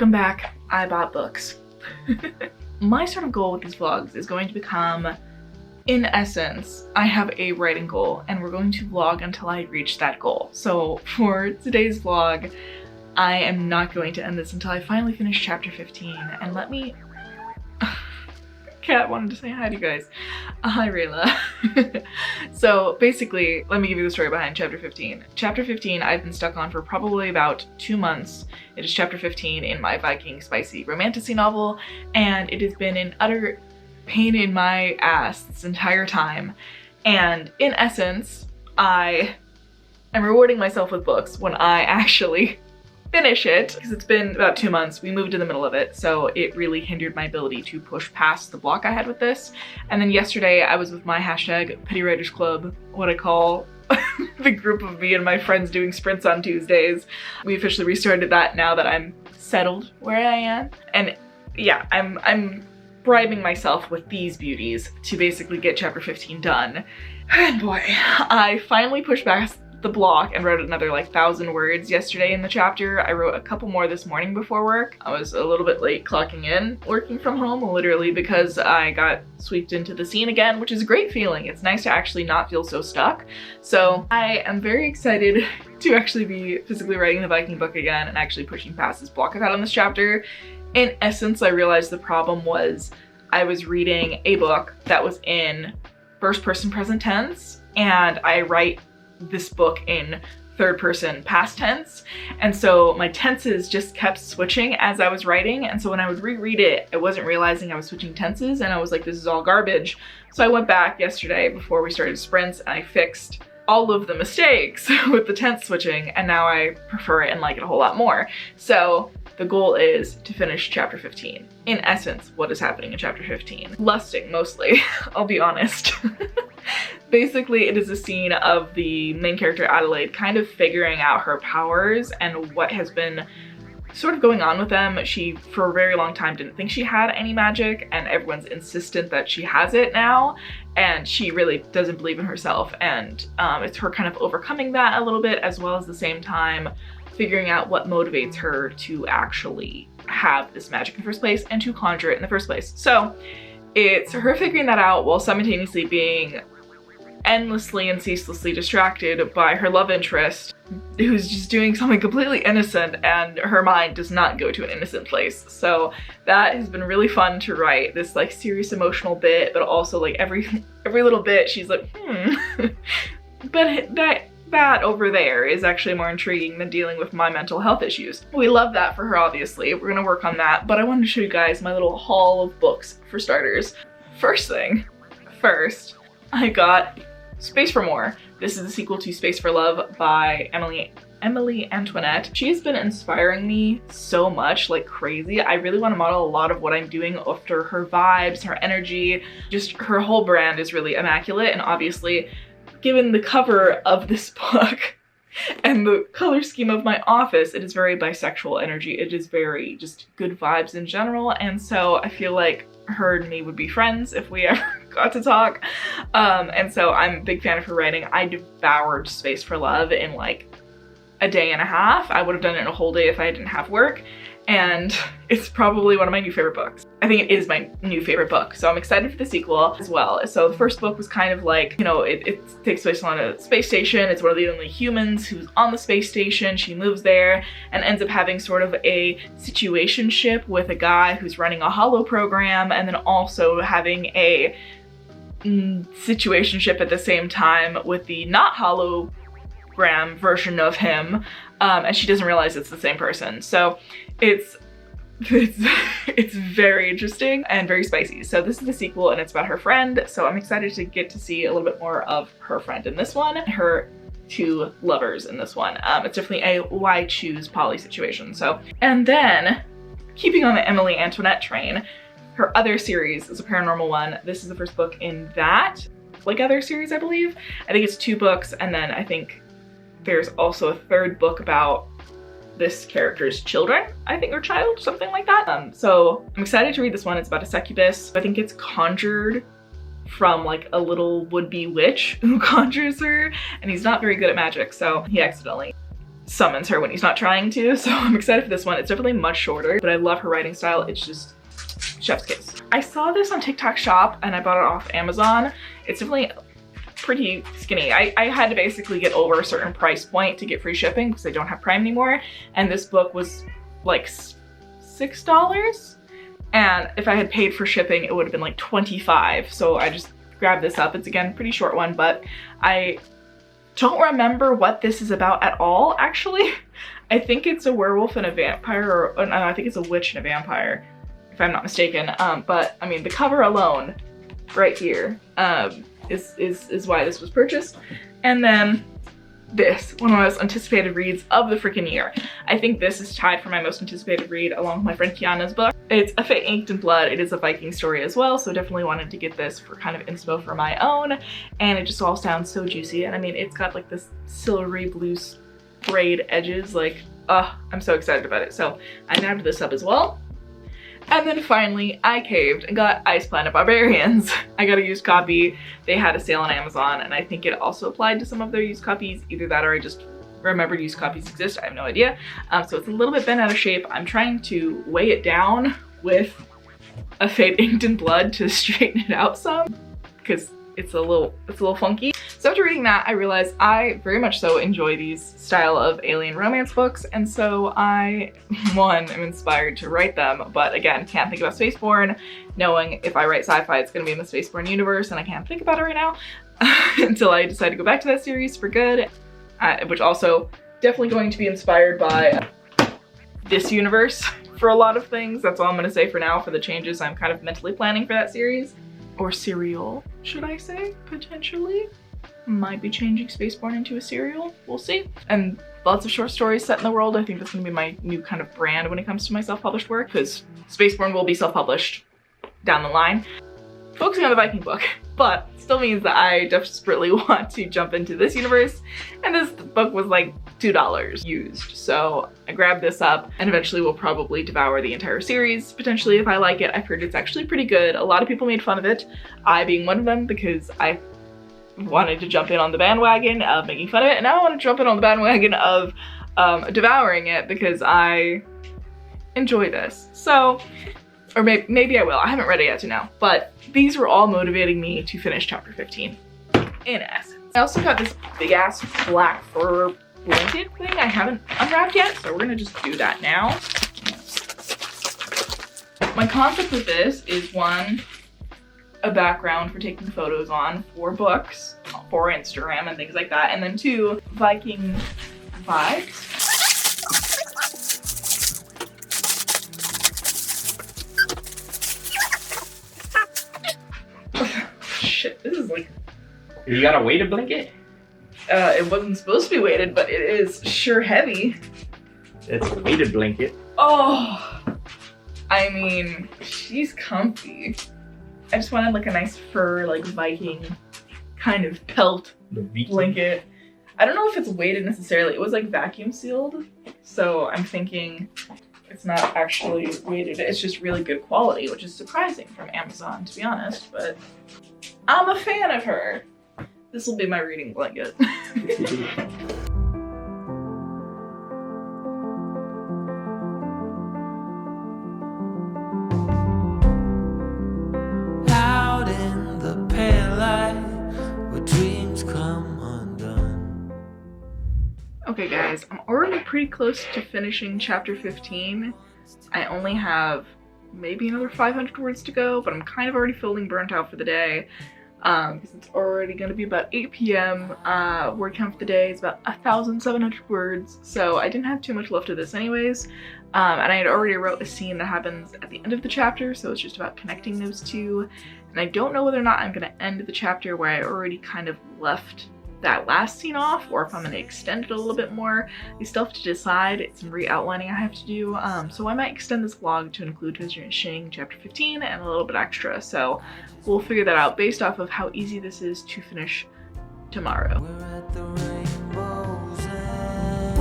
Welcome back. I bought books. My sort of goal with these vlogs is going to become, in essence, I have a writing goal and we're going to vlog until I reach that goal. So for today's vlog, I am not going to end this until I finally finish chapter 15. And let me... Kat wanted to say hi to you guys. Hi, Rayla. So basically, let me give you the story behind chapter 15. Chapter 15 I've been stuck on for probably about 2 months. It is chapter 15 in my Viking spicy romantasy novel, and it has been an utter pain in my ass this entire time. And in essence, I am rewarding myself with books when I actually finish it, because it's been about 2 months. We moved in the middle of it, so it really hindered my ability to push past the block I had with this. And then yesterday I was with my hashtag Pity Writers Club, what I call the group of me and my friends doing sprints on Tuesdays. We officially restarted that now that I'm settled where I am. And yeah, I'm bribing myself with these beauties to basically get chapter 15 done. And boy, I finally pushed past the block and wrote another like 1,000 words yesterday in the chapter. I wrote a couple more this morning before work. I was a little bit late clocking in, working from home, literally because I got swept into the scene again, which is a great feeling. It's nice to actually not feel so stuck. So I am very excited to actually be physically writing the Viking book again and actually pushing past this block I've had on this chapter. In essence, I realized the problem was I was reading a book that was in first person present tense, and I write this book in third person past tense, and so my tenses just kept switching as I was writing, and so when I would reread it, I wasn't realizing I was switching tenses, and I was like, this is all garbage. So I went back yesterday before we started sprints and I fixed all of the mistakes with the tense switching, and now I prefer it and like it a whole lot more. So the goal is to finish chapter 15. In essence, what is happening in chapter 15? Lusting, mostly, I'll be honest. Basically, it is a scene of the main character Adelaide kind of figuring out her powers and what has been sort of going on with them. She, for a very long time, didn't think she had any magic, and everyone's insistent that she has it now, and she really doesn't believe in herself, and it's her kind of overcoming that a little bit, as well as the same time figuring out what motivates her to actually have this magic in the first place and to conjure it in the first place. So it's her figuring that out while simultaneously being endlessly and ceaselessly distracted by her love interest, who's just doing something completely innocent, and her mind does not go to an innocent place. So that has been really fun to write, this like serious emotional bit, but also like every little bit she's like, but that over there is actually more intriguing than dealing with my mental health issues. We love that for her, obviously. We're gonna work on that, but I wanted to show you guys my little haul of books for starters. First thing first, I got Space for More. This is the sequel to Space for Love by Emily Antoinette. She has been inspiring me so much, like crazy. I really want to model a lot of what I'm doing after her vibes, her energy, just her whole brand is really immaculate, and obviously, given the cover of this book and the color scheme of my office, it is very bisexual energy. It is very just good vibes in general, and so I feel like her and me would be friends if we ever got to talk. And so I'm a big fan of her writing. I devoured Space for Love in like a day and a half. I would have done it in a whole day if I didn't have work, and it's probably one of my new favorite books. I think it is my new favorite book, so I'm excited for the sequel as well. So the first book was kind of like, you know, it takes place on a space station. It's one of the only humans who's on the space station. She moves there and ends up having sort of a situationship with a guy who's running a holo program, and then also having a situationship at the same time with the not hologram version of him, and she doesn't realize it's the same person. So it's very interesting and very spicy. So this is the sequel, and it's about her friend, so I'm excited to get to see a little bit more of her friend in this one, her two lovers in this one. It's definitely a why choose poly situation. So, and then keeping on the Emily Antoinette train, her other series is a paranormal one. This is the first book in that like other series, I believe. I think it's 2 books, and then I think there's also a third book about this character's children, I think, or child, something like that. So I'm excited to read this one. It's about a succubus. I think it's conjured from like a little would-be witch who conjures her, and he's not very good at magic, so he accidentally summons her when he's not trying to. So I'm excited for this one. It's definitely much shorter, but I love her writing style. It's just chef's kiss. I saw this on TikTok Shop and I bought it off Amazon. It's definitely pretty skinny. I had to basically get over a certain price point to get free shipping because I don't have Prime anymore. And this book was like $6. And if I had paid for shipping, it would have been like $25. So I just grabbed this up. It's again, pretty short one, but I don't remember what this is about at all, actually. I think it's a werewolf and a vampire, or no, I think it's a witch and a vampire, if I'm not mistaken. But I mean, the cover alone, right here, is why this was purchased. And then this, one of my most anticipated reads of the freaking year. I think this is tied for my most anticipated read along with my friend Kiana's book. It's A Fate Inked in Blood. It is a Viking story as well, so definitely wanted to get this for kind of inspo for my own. And it just all sounds so juicy. And I mean, it's got like this silvery blue sprayed edges. Like, I'm so excited about it. So I nabbed this up as well. And then finally, I caved and got Ice Planet Barbarians. I got a used copy. They had a sale on Amazon, and I think it also applied to some of their used copies. Either that or I just remembered used copies exist. I have no idea. So it's a little bit bent out of shape. I'm trying to weigh it down with A Fate Inked in Blood to straighten it out some, because it's a little funky. So after reading that, I realized I very much so enjoy these style of alien romance books, and so I, one, am inspired to write them, but again, can't think about Spaceborne, knowing if I write sci-fi, it's gonna be in the Spaceborne universe, and I can't think about it right now until I decide to go back to that series for good, which also definitely going to be inspired by this universe for a lot of things. That's all I'm gonna say for now for the changes I'm kind of mentally planning for that series. Or serial, should I say, potentially. Might be changing Spaceborne into a serial, we'll see. And lots of short stories set in the world. I think that's gonna be my new kind of brand when it comes to my self-published work, because Spaceborne will be self-published down the line. Focusing on the Viking book, but still means that I desperately want to jump into this universe, and this book was like $2 used. So I grabbed this up and eventually will probably devour the entire series, potentially if I like it. I've heard it's actually pretty good. A lot of people made fun of it, I being one of them, because I wanted to jump in on the bandwagon of making fun of it, and now I want to jump in on the bandwagon of devouring it because I enjoy this. So, or maybe I will. I haven't read it yet to know, but these were all motivating me to finish chapter 15 in essence. I also got this big ass black fur blanket thing I haven't unwrapped yet, so we're gonna just do that now. My concept with this is, one, a background for taking photos on for books, for Instagram and things like that, and then two, Viking vibes. Shit, this is like... You got a weighted blanket? It wasn't supposed to be weighted, but it is sure heavy. It's a weighted blanket. Oh, I mean, she's comfy. I just wanted like a nice fur, like Viking kind of pelt blanket. I don't know if it's weighted necessarily. It was like vacuum sealed, so I'm thinking it's not actually weighted. It's just really good quality, which is surprising from Amazon, to be honest, but I'm a fan of her. This will be my reading blanket. Out in the pale light, where dreams come undone. Okay guys, I'm already pretty close to finishing chapter 15. I only have maybe another 500 words to go, but I'm kind of already feeling burnt out for the day. Because it's already gonna be about 8 p.m. Word count for the day is about 1,700 words, so I didn't have too much left of this anyways. And I had already wrote a scene that happens at the end of the chapter, so it's just about connecting those two. And I don't know whether or not I'm gonna end the chapter where I already kind of left that last scene off, or if I'm gonna extend it a little bit more. I still have to decide. It's some re-outlining I have to do, so I might extend this vlog to include finishing chapter 15 and a little bit extra, so we'll figure that out based off of how easy this is to finish tomorrow. We're at the rainbow's end.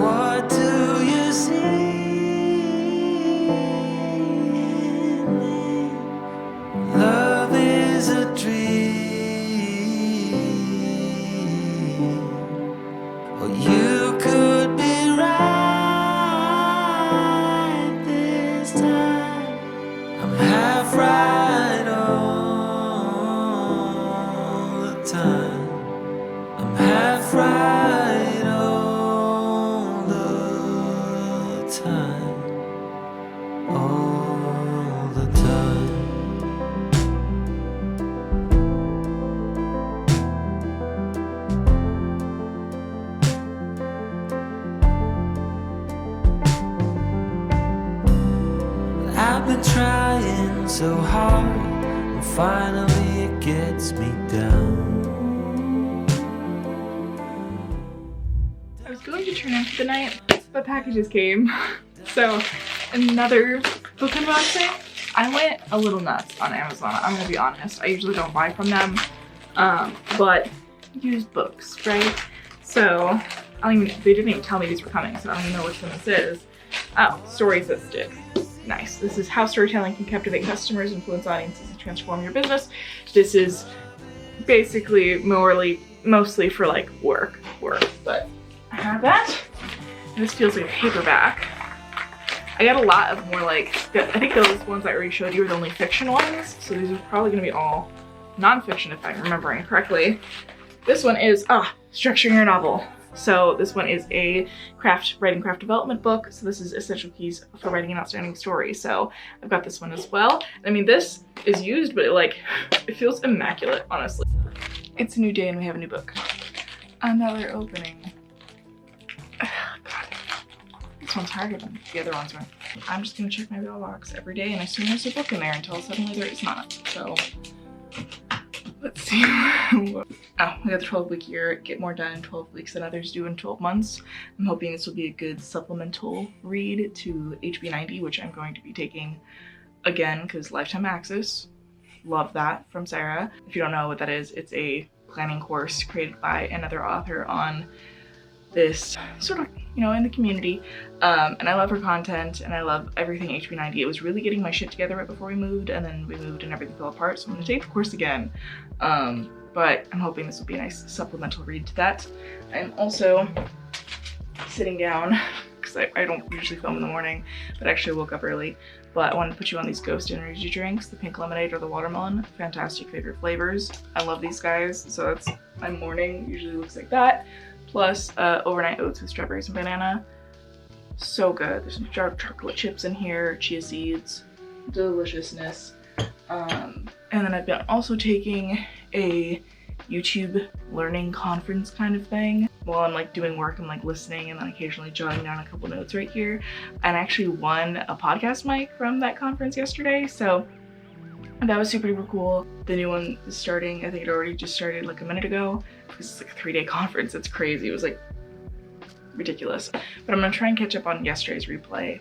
What do you see? Love is a dream. Oh, you right all the time, all the time. I've been trying so hard, and finally it gets me down. I was going to turn in for the night, but packages came. So another book unboxing. I went a little nuts on Amazon, I'm gonna be honest. I usually don't buy from them, but used books, right? So they didn't even tell me these were coming, so I don't even know which one this is. Oh, Story Assisted. Nice. This is how storytelling can captivate customers, influence audiences, and transform your business. This is basically mostly for like work, but I have that. And this feels like a paperback. I got a lot of more like, I think those ones I already showed you are the only fiction ones. So these are probably gonna be all nonfiction if I'm remembering correctly. This one is, structuring your novel. So this one is a writing craft development book. So this is essential keys for writing an outstanding story. So I've got this one as well. I mean, this is used, but it feels immaculate, honestly. It's a new day and we have a new book. Another opening. God, this one's harder than the other ones were. I'm just gonna check my mailbox every day and I assume there's a book in there until suddenly there is not. So let's see. Oh, we got the 12-week year. Get more done in 12 weeks than others do in 12 months. I'm hoping this will be a good supplemental read to HB90, which I'm going to be taking again because lifetime access. Love that from Sarah. If you don't know what that is, it's a planning course created by another author on this sort of, in the community. And I love her content and I love everything HB90. It was really getting my shit together right before we moved, and then we moved and everything fell apart. So I'm gonna take the course again. But I'm hoping this will be a nice supplemental read to that. I'm also sitting down, because I don't usually film in the morning, but actually I woke up early. But I wanted to put you on these Ghost energy drinks, the pink lemonade or the watermelon. Fantastic favorite flavors. I love these guys. So that's my morning, usually looks like that. Plus overnight oats with strawberries and banana. So good. There's some dark chocolate chips in here, chia seeds, deliciousness. And then I've been also taking a YouTube learning conference kind of thing. While I'm doing work, I'm listening and then occasionally jotting down a couple notes right here. And I actually won a podcast mic from that conference yesterday, so that was super duper cool. The new one is starting. I think it already just started a minute ago. It's a 3-day conference. It's crazy. It was ridiculous. But I'm gonna try and catch up on yesterday's replay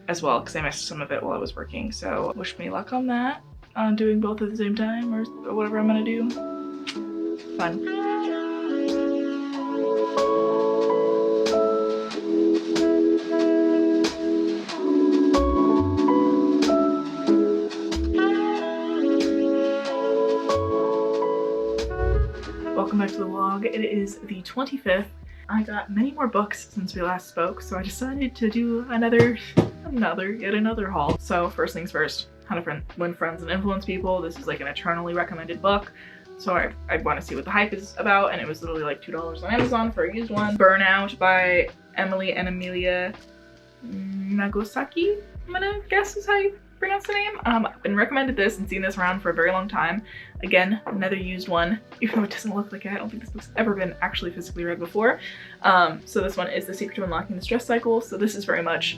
as well because I missed some of it while I was working. So wish me luck on that, on doing both at the same time or whatever I'm gonna do. Fun. Welcome back to the vlog. It is the 25th. I got many more books since we last spoke, so I decided to do yet another haul. So first things first, How to Win Friends and Influence People. This is an eternally recommended book. So I want to see what the hype is about, and it was literally $2 on Amazon for a used one. Burnout by Emily and Amelia Nagasaki, I'm gonna guess is how you pronounce the name. I've been recommended this and seen this around for a very long time. Again, another used one, even though it doesn't look like it. I don't think this book's ever been actually physically read before. So this one is The Secret to Unlocking the Stress Cycle. So this is very much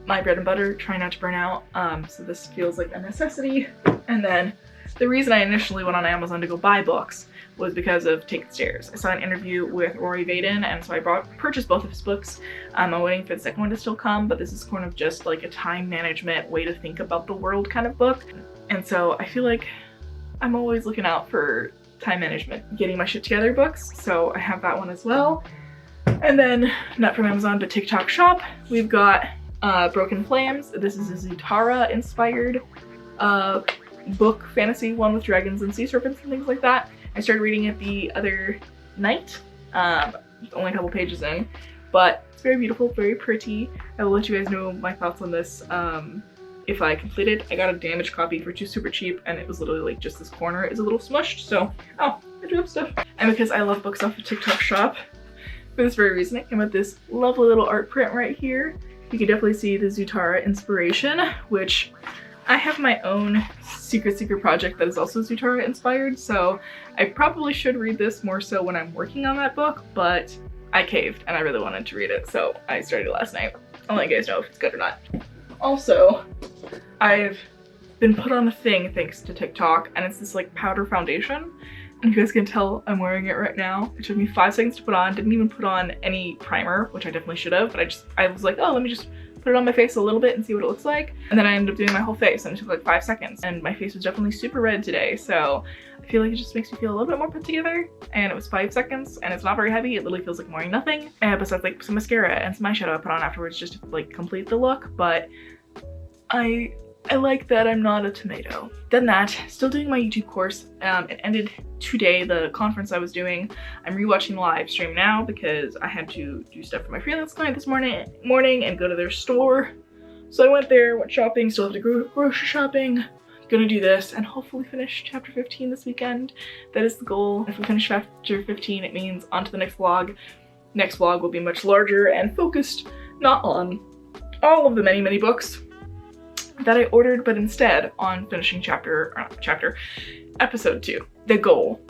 my bread and butter, trying not to burn out. So this feels like a necessity. And then the reason I initially went on Amazon to go buy books was because of Take the Stairs. I saw an interview with Rory Vaden, and so I purchased both of his books. I'm waiting for the second one to still come, but this is kind of just a time management, way to think about the world kind of book. And so I feel like I'm always looking out for time management, getting my shit together books. So I have that one as well. And then, not from Amazon, but TikTok Shop, we've got Broken Flames. This is a Zutara inspired book, fantasy one with dragons and sea serpents and things like that. I started reading it the other night, only a couple pages in, but it's very beautiful, very pretty. I will let you guys know my thoughts on this if I complete it. I got a damaged copy for super cheap, and it was literally just this corner is a little smushed, so, oh, drip stuff. And because I love books off of TikTok Shop, for this very reason, it came with this lovely little art print right here. You can definitely see the Zutara inspiration, which I have my own secret project that is also Zutara inspired, so I probably should read this more so when I'm working on that book, but I caved and I really wanted to read it, so I started it last night. I'll let you guys know if it's good or not. Also, I've been put on a thing thanks to TikTok, and it's this like powder foundation. And you guys can tell I'm wearing it right now. It took me 5 seconds to put on, didn't even put on any primer, which I definitely should have, but I was like, oh, let me just put it on my face a little bit and see what it looks like. And then I ended up doing my whole face, and it took like 5 seconds. And my face was definitely super red today, so I feel like it just makes me feel a little bit more put together. And it was 5 seconds, and it's not very heavy. It literally feels like I'm wearing nothing. And besides like some mascara and some eyeshadow I put on afterwards just to like complete the look, but I like that I'm not a tomato. Done that, still doing my YouTube course. It ended today, the conference I was doing. I'm rewatching the live stream now because I had to do stuff for my freelance client this morning and go to their store. So I went there, went shopping, still have to go grocery shopping. Gonna do this and hopefully finish chapter 15 this weekend. That is the goal. If we finish chapter 15, it means on to the next vlog. Next vlog will be much larger and focused not on all of the many books that I ordered, but instead on finishing episode 2. The goal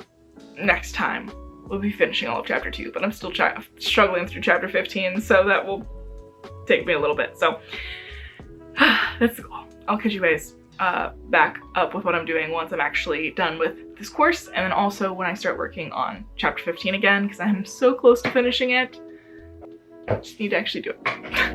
next time will be finishing all of chapter 2, but I'm still struggling through chapter 15, so that will take me a little bit. So that's the goal. I'll catch you guys back up with what I'm doing once I'm actually done with this course, and then also when I start working on chapter 15 again, because I'm so close to finishing it. I just need to actually do it.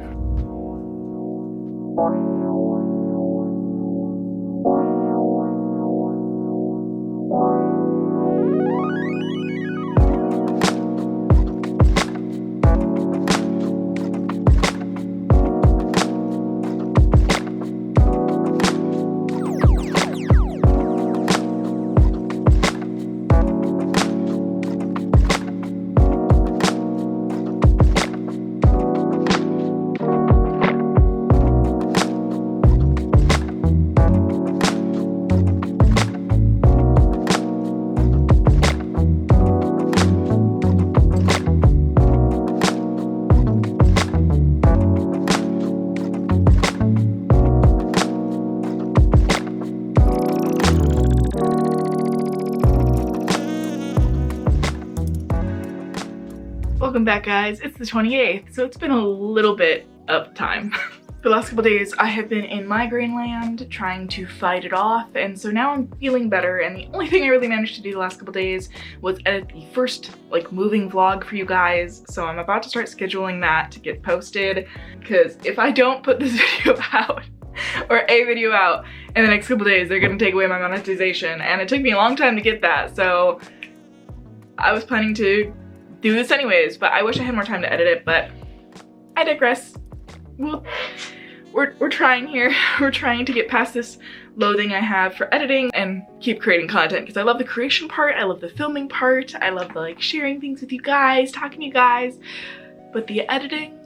Welcome back, guys. It's the 28th, so it's been a little bit of time. For the last couple days, I have been in migraine land trying to fight it off, and so now I'm feeling better, and the only thing I really managed to do the last couple days was edit the first like moving vlog for you guys, so I'm about to start scheduling that to get posted, because if I don't put this video out, or a video out in the next couple days, they're gonna take away my monetization, and it took me a long time to get that, so I was planning to do this anyways, but I wish I had more time to edit it, but I digress. We're trying here. We're trying to get past this loathing I have for editing and keep creating content, because I love the creation part, I love the filming part, I love the like sharing things with you guys, talking to you guys, but the editing,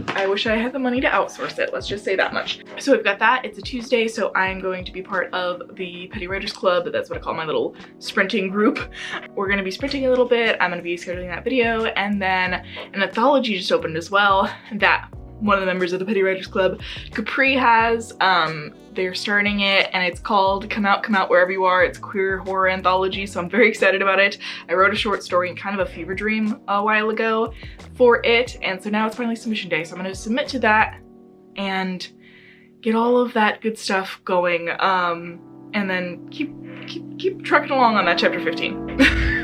I wish I had the money to outsource it, let's just say that much. So we've got that. It's a Tuesday, so I'm going to be part of the Petty Writers Club. That's what I call my little sprinting group. We're gonna be sprinting a little bit. I'm gonna be scheduling that video, and then an anthology just opened as well that one of the members of the Petty Writers Club, Capri, has. They're starting it, and it's called Come Out Wherever You Are. It's a queer horror anthology, so I'm very excited about it. I wrote a short story and kind of a fever dream a while ago for it, and so now it's finally submission day, so I'm gonna submit to that and get all of that good stuff going, and then keep trucking along on that chapter 15.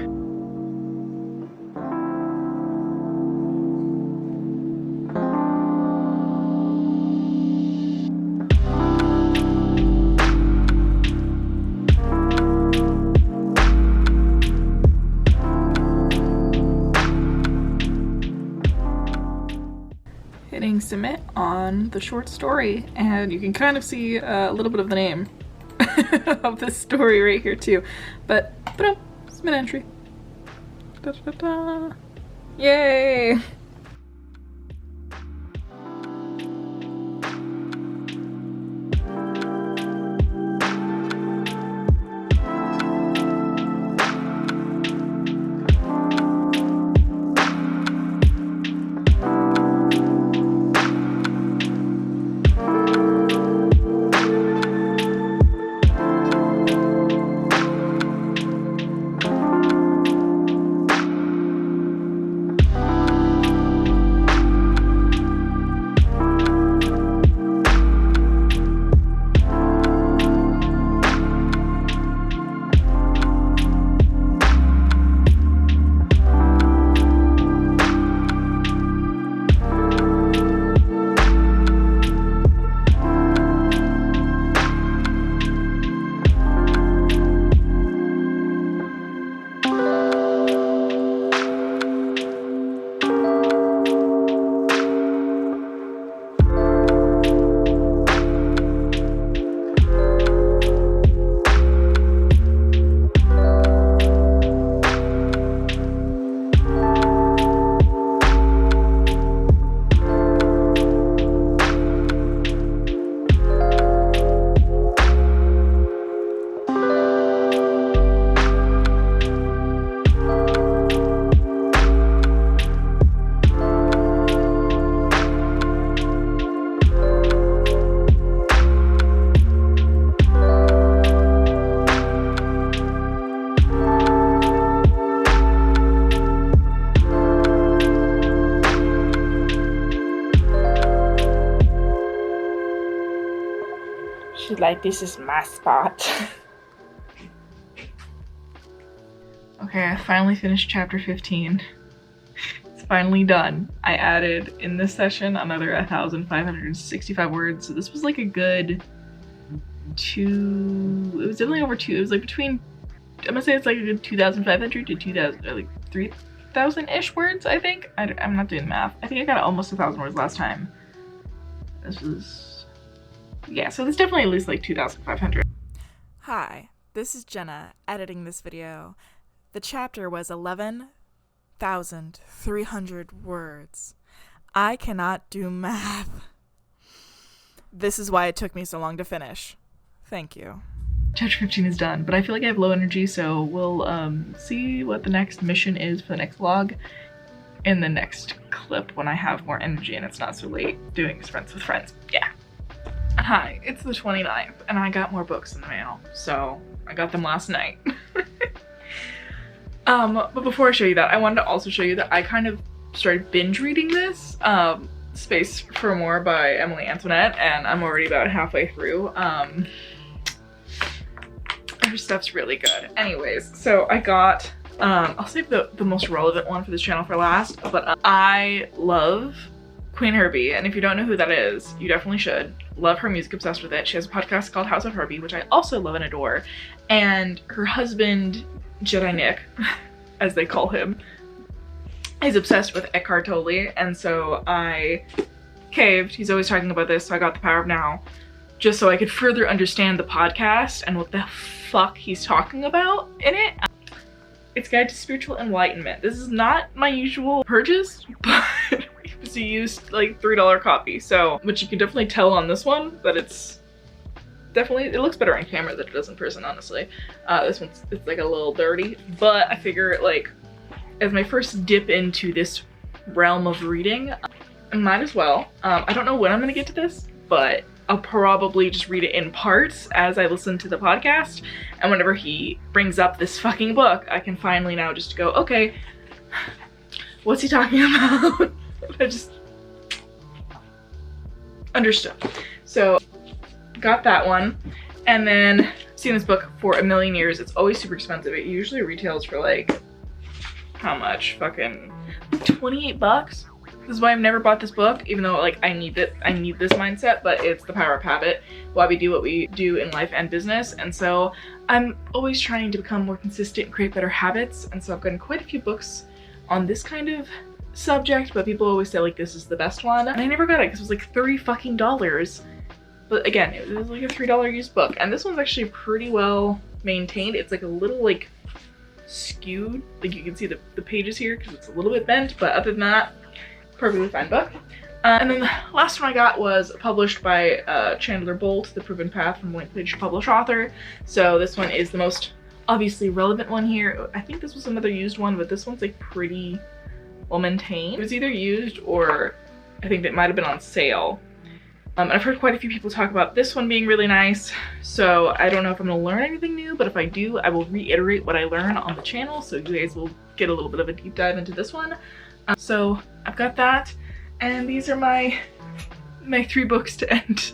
Hitting submit on the short story, and you can kind of see a little bit of the name of this story right here too, but submit entry. Da, da, da. Yay! to like, this is my spot. Okay, I finally finished chapter 15. It's finally done. I added in this session another 1,565 words, so this was like a good it was definitely over two. It was like between, I'm gonna say it's like a good 2,500 to 2,000, or like 3,000-ish words, I think. I'm not doing the math. I think I got almost 1,000 words last time. This was, yeah, so there's definitely at least like 2,500. Hi, this is Jenna editing this video. The chapter was 11,300 words. I cannot do math. This is why it took me so long to finish. Thank you. Chapter 15 is done, but I feel like I have low energy, so we'll see what the next mission is for the next vlog in the next clip when I have more energy and it's not so late doing Friends with Friends. Yeah. Hi, it's the 29th and I got more books in the mail, so I got them last night. But before I show you that, I wanted to also show you that I kind of started binge reading this, Space for More by Emily Antoinette, and I'm already about halfway through. Her stuff's really good. Anyways, so I got, I'll save the most relevant one for this channel for last, but I love Queen Herbie, and if you don't know who that is, you definitely should. Love her music, obsessed with it. She has a podcast called House of Herbie, which I also love and adore, and her husband, Jedi Nick, as they call him, is obsessed with Eckhart Tolle, and so I caved. He's always talking about this, so I got The Power of Now, just so I could further understand the podcast and what the fuck he's talking about in it. It's Guide to Spiritual Enlightenment. This is not my usual purchase, but it was a used like $3 copy, so, which you can definitely tell on this one that it's definitely, it looks better on camera than it does in person, honestly. This one's, it's like a little dirty, but I figure like as my first dip into this realm of reading, I might as well. I don't know when I'm gonna get to this, but I'll probably just read it in parts as I listen to the podcast, and whenever he brings up this fucking book, I can finally now just go, okay, what's he talking about? I just understood. So got that one, and then seen this book for a million years. It's always super expensive. It usually retails for like, how much? Fucking 28 bucks. This is why I've never bought this book, even though like I need this mindset, but it's The Power of Habit, why we do what we do in life and business. And so I'm always trying to become more consistent and create better habits. And so I've gotten quite a few books on this kind of subject, but people always say like this is the best one. And I never got it because it was like $30 fucking. But again, it was like a $3 used book. And this one's actually pretty well maintained. It's like a little like skewed, like you can see the pages here because it's a little bit bent, but other than that, perfectly fine book. And then the last one I got was published by Chandler Bolt, The Proven Path from Blank Page to Publish Author. So this one is the most obviously relevant one here. I think this was another used one, but this one's like pretty well maintained. It was either used or I think it might have been on sale. And I've heard quite a few people talk about this one being really nice, so I don't know if I'm gonna learn anything new, but if I do, I will reiterate what I learn on the channel, so you guys will get a little bit of a deep dive into this one. So I've got that, and these are my 3 books to end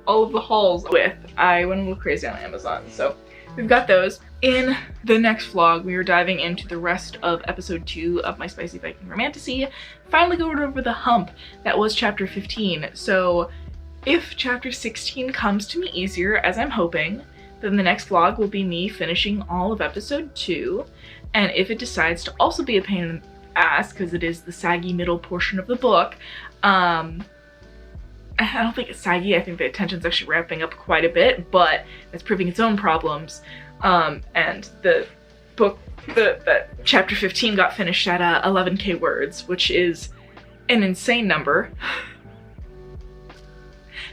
all of the hauls with. I went a little crazy on Amazon, so we've got those. In the next vlog, we are diving into the rest of episode 2 of my Spicy Viking Romantasy, finally going over the hump that was chapter 15. So if chapter 16 comes to me easier, as I'm hoping, then the next vlog will be me finishing all of episode 2, and if it decides to also be a pain in the ass, because it is the saggy middle portion of the book, I don't think it's saggy, I think the tension's actually ramping up quite a bit, but it's proving its own problems, and the book, the chapter 15 got finished at 11k words, which is an insane number.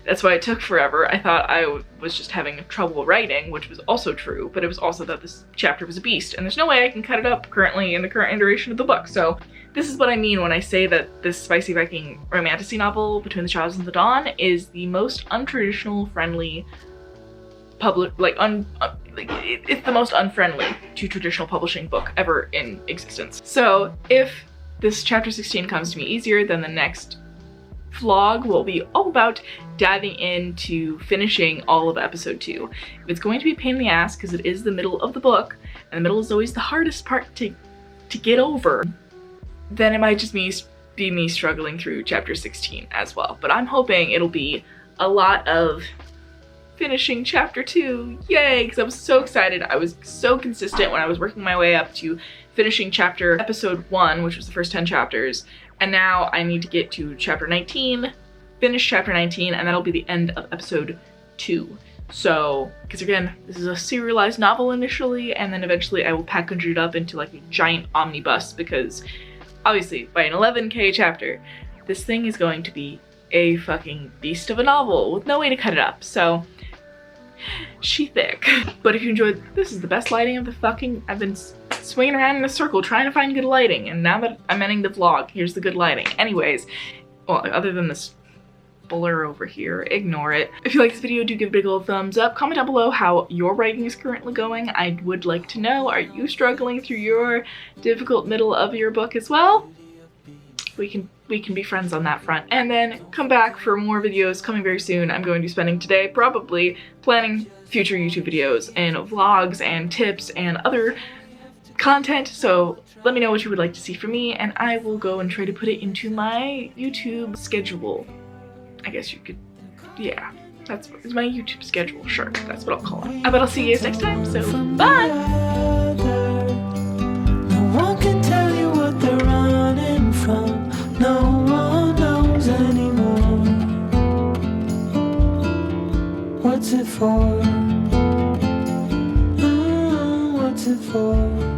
That's why it took forever. I thought I was just having trouble writing, which was also true, but it was also that this chapter was a beast, and there's no way I can cut it up currently in the current iteration of the book. So this is what I mean when I say that this Spicy Viking Romantasy novel, Between the Shadows and the Dawn, is the most untraditional, friendly, it's the most unfriendly to traditional publishing book ever in existence. So if this chapter 16 comes to me easier, then the next vlog will be all about diving into finishing all of episode 2. If it's going to be a pain in the ass because it is the middle of the book, and the middle is always the hardest part to get over, then it might just be me struggling through chapter 16 as well. But I'm hoping it'll be a lot of finishing chapter 2, yay, because I was so excited. I was so consistent when I was working my way up to finishing episode 1, which was the first 10 chapters, and now I need to get to chapter 19, finish chapter 19, and that'll be the end of episode 2. So, because again, this is a serialized novel initially, and then eventually I will package it up into like a giant omnibus, because obviously by an 11K chapter, this thing is going to be a fucking beast of a novel with no way to cut it up. So, she thick. But if you enjoyed, this is the best lighting of the fucking, I've been swinging around in a circle trying to find good lighting, and now that I'm ending the vlog, here's the good lighting. Anyways, well, other than this blur over here, ignore it. If you like this video, do give it a big old thumbs up. Comment down below how your writing is currently going. I would like to know, are you struggling through your difficult middle of your book as well? We can be friends on that front. And then come back for more videos coming very soon. I'm going to be spending today probably planning future YouTube videos and vlogs and tips and other content, so let me know what you would like to see from me, and I will go and try to put it into my YouTube schedule. I guess you could, yeah, that's my YouTube schedule, sure, that's what I'll call it. But I'll see you guys next time, so bye! No one can tell you what they're running from. No one knows anymore. What's it for? What's it for?